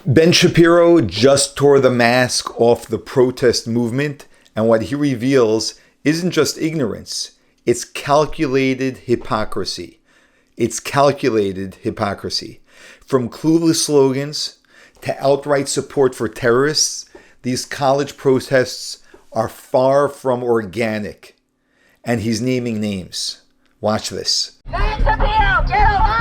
Ben Shapiro just tore the mask off the protest movement, and what he reveals isn't just ignorance, it's calculated hypocrisy. It's calculated hypocrisy. From clueless slogans to outright support for terrorists, these college protests are far from organic. And he's naming names. Watch this. Ben Shapiro, get alive!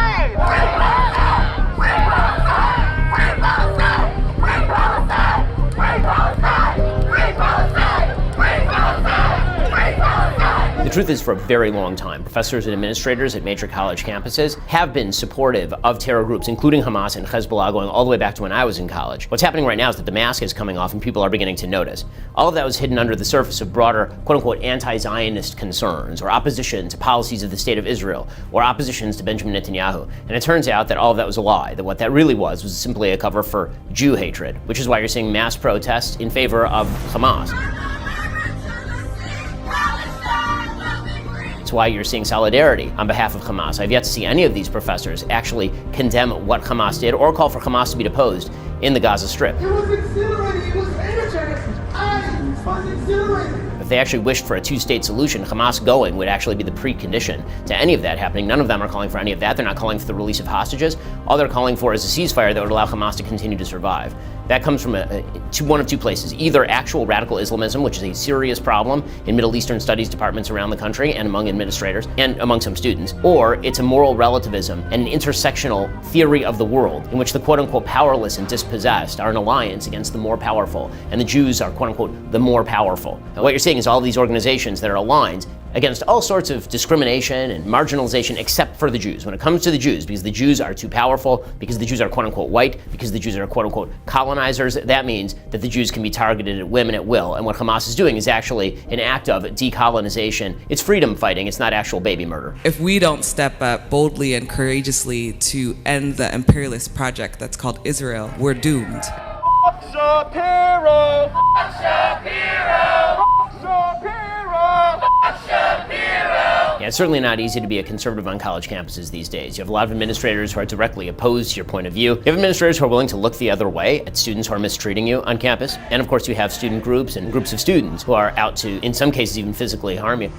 The truth is, for a very long time, professors and administrators at major college campuses have been supportive of terror groups, including Hamas and Hezbollah, going all the way back to when I was in college. What's happening right now is that the mask is coming off and people are beginning to notice. All of that was hidden under the surface of broader, quote-unquote, anti-Zionist concerns, or opposition to policies of the state of Israel, or oppositions to Benjamin Netanyahu. And it turns out that all of that was a lie, that what that really was simply a cover for Jew hatred, which is why you're seeing mass protests in favor of Hamas. Why you're seeing solidarity on behalf of Hamas. I've yet to see any of these professors actually condemn what Hamas did or call for Hamas to be deposed in the Gaza Strip. It was exhilarating, it was energetic. It was exhilarating. If they actually wished for a two-state solution, Hamas going would actually be the precondition to any of that happening. None of them are calling for any of that. They're not calling for the release of hostages. All they're calling for is a ceasefire that would allow Hamas to continue to survive. That comes from one of two places. Either actual radical Islamism, which is a serious problem in Middle Eastern studies departments around the country and among administrators and among some students, or it's a moral relativism and an intersectional theory of the world in which the quote-unquote powerless and dispossessed are an alliance against the more powerful, and the Jews are quote-unquote the more powerful. And what you're seeing is all these organizations that are aligned against all sorts of discrimination and marginalization except for the Jews. When it comes to the Jews, because the Jews are too powerful, because the Jews are quote-unquote white, because the Jews are quote-unquote colonizers, that means that the Jews can be targeted at women at will. And what Hamas is doing is actually an act of decolonization. It's freedom fighting, it's not actual baby murder. If we don't step up boldly and courageously to end the imperialist project that's called Israel, we're doomed. Shapiro! Shapiro! Shapiro! Yeah, it's certainly not easy to be a conservative on college campuses these days. You have a lot of administrators who are directly opposed to your point of view. You have administrators who are willing to look the other way at students who are mistreating you on campus. And of course, you have student groups and groups of students who are out to, in some cases, even physically harm you.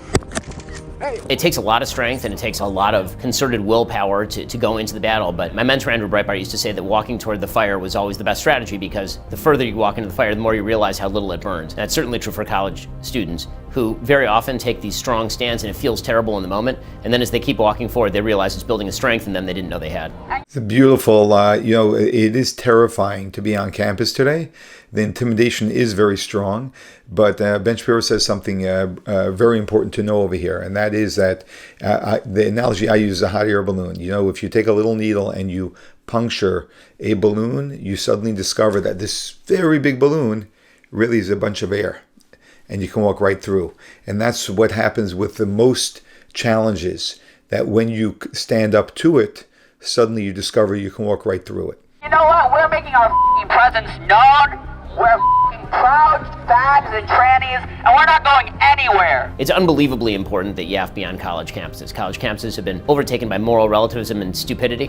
It takes a lot of strength and it takes a lot of concerted willpower to go into the battle, but my mentor Andrew Breitbart used to say that walking toward the fire was always the best strategy because the further you walk into the fire, the more you realize how little it burns. And that's certainly true for college students who very often take these strong stands and it feels terrible in the moment, and then as they keep walking forward, they realize it's building a strength in them they didn't know they had. It's a beautiful, it is terrifying to be on campus today. The intimidation is very strong, but Ben Shapiro says something very important to know over here, and that is that the analogy I use is a hot air balloon. You know, if you take a little needle and you puncture a balloon, you suddenly discover that this very big balloon really is a bunch of air, and you can walk right through. And that's what happens with the most challenges, that when you stand up to it, suddenly you discover you can walk right through it. You know what? We're making our presence known. We're proud fags and trannies, and we're not going anywhere. It's unbelievably important that YAF be on college campuses. College campuses have been overtaken by moral relativism and stupidity.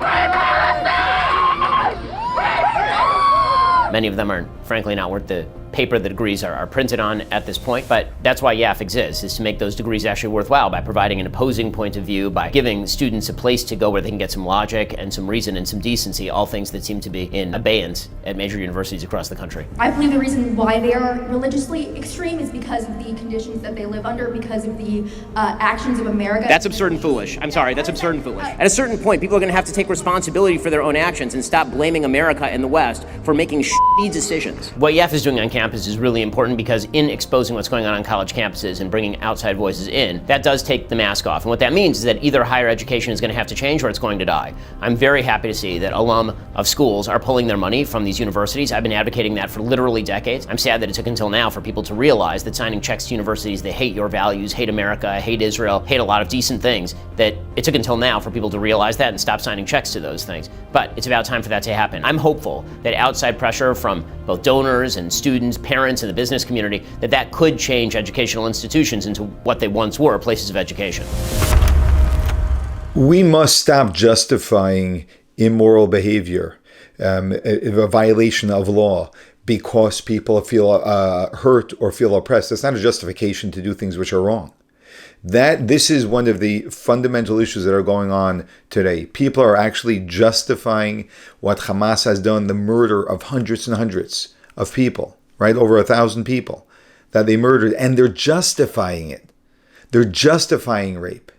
Many of them are, frankly, not worth the paper the degrees are printed on at this point, but that's why YAF exists, is to make those degrees actually worthwhile by providing an opposing point of view, by giving students a place to go where they can get some logic and some reason and some decency, all things that seem to be in abeyance at major universities across the country. I believe the reason why they are religiously extreme is because of the conditions that they live under, because of the actions of America. That's absurd and foolish. I'm sorry, that's absurd and foolish. At a certain point, people are going to have to take responsibility for their own actions and stop blaming America and the West for making shitty decisions. What YAF is doing on campus is really important because in exposing what's going on college campuses and bringing outside voices in, that does take the mask off. And what that means is that either higher education is going to have to change or it's going to die. I'm very happy to see that alum of schools are pulling their money from these universities. I've been advocating that for literally decades. I'm sad that it took until now for people to realize that signing checks to universities that hate your values, hate America, hate Israel, hate a lot of decent things, that it took until now for people to realize that and stop signing checks to those things. But it's about time for that to happen. I'm hopeful that outside pressure from both donors and students, parents, and the business community, that could change educational institutions into what they once were, places of education. We must stop justifying immoral behavior. a violation of law because people feel hurt or feel oppressed. That's not a justification to do things which are wrong. This is one of the fundamental issues that are going on today. People are actually justifying what Hamas has done, the murder of hundreds and hundreds of people, right? Over 1,000 people that they murdered, and they're justifying it. They're justifying rape.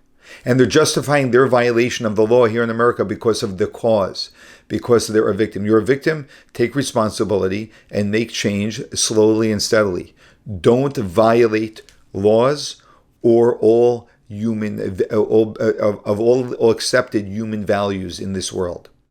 And they're justifying their violation of the law here in America because of the cause, because they're a victim. You're a victim, take responsibility and make change slowly and steadily. Don't violate laws or all accepted human values in this world.